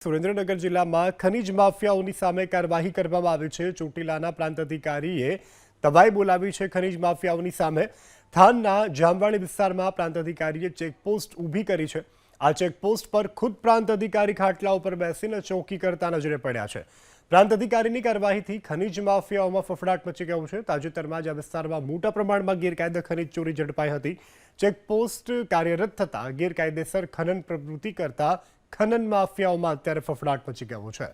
સુરેન્દ્રનગર જિલ્લામાં ખનીજ માફિયાઓની સામે કાર્યવાહી કરવામાં આવી છે। ચોટીલાના પ્રાંત અધિકારીએ તવાઈ બોલાવી છે। ખનીજ માફિયાઓની સામે થાનના જામવાડી વિસ્તારમાં પ્રાંત અધિકારીએ ચેકપોસ્ટ ઊભી કરી છે। આ ચેકપોસ્ટ પર ખુદ પ્રાંત અધિકારી ખાટલા ઉપર બેસીને ચોકી કરતા નજરે પડ્યા છે। પ્રાંત અધિકારીની કાર્યવાહીથી ખનીજ માફિયાઓમાં ફફડાટ મચી ગયો છે। તાજેતરમાં જ આ વિસ્તારમાં મોટા પ્રમાણમાં ગેરકાયદે ખનીજ ચોરી ઝડપાઈ હતી। ચેકપોસ્ટ કાર્યરત થતાં ગેરકાયદેસર ખનન પ્રવૃત્તિ કરતા ખનન માફિયાઓમાં અત્યારે ફફડાટ મચી ગયો છે।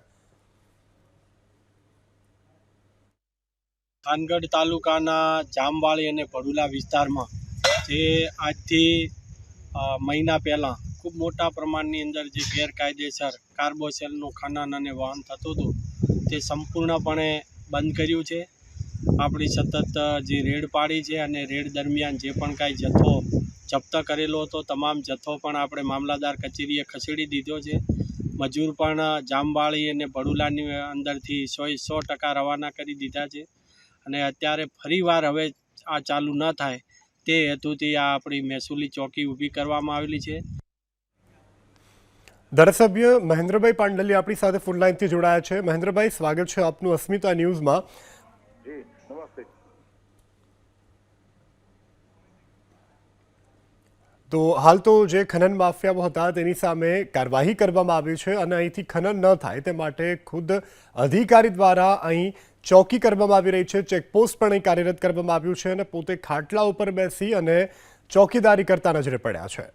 થાનગઢ તાલુકાના જામવાળી અને ભડુલા વિસ્તારમાં જે આજથી મહિના પહેલાં ખૂબ મોટા પ્રમાણની અંદર જે ગેરકાયદેસર કાર્બોસેલનું ખનન અને વહન થતું હતું તે સંપૂર્ણપણે બંધ કર્યું છે। આપણી સતત જે રેડ પાડી છે અને રેડ દરમિયાન જે પણ કાંઈ જથ્થો જપ્ત કરેલો હતો તમામ જથ્થો પણ આપણે મામલતદાર કચેરીએ ખસેડી દીધો છે। મજૂર પણ જામવાળી અને ભડુલાની અંદરથી 100% રવાના કરી દીધા છે અને અત્યારે ફરીવાર હવે આ ચાલુ ન થાય તે હેતુથી આ આપણી મહેસૂલી ચોકી ઊભી કરવામાં આવેલી છે। ધારાસભ્ય મહેન્દ્રભાઈ પાંડલિયા આપણી સાથે ફોન લાઈનથી જોડાયા છે। મહેન્દ્રભાઈ, સ્વાગત છે આપનું અસ્મિતા ન્યૂઝમાં। જી નમસ્તે। તો હાલ તો જે ખનન માફિયાઓ હતા તેની સામે કાર્યવાહી કરવામાં આવી છે અને અહીંથી ખનન ન થાય તે માટે ખુદ અધિકારી દ્વારા અહીં ચોકી કરવામાં આવી રહી છે। ચેકપોસ્ટ પણ અહીં કાર્યરત કરવામાં આવ્યું છે અને પોતે ખાટલા ઉપર બેસી અને ચોકીદારી કરતા નજરે પડ્યા છે।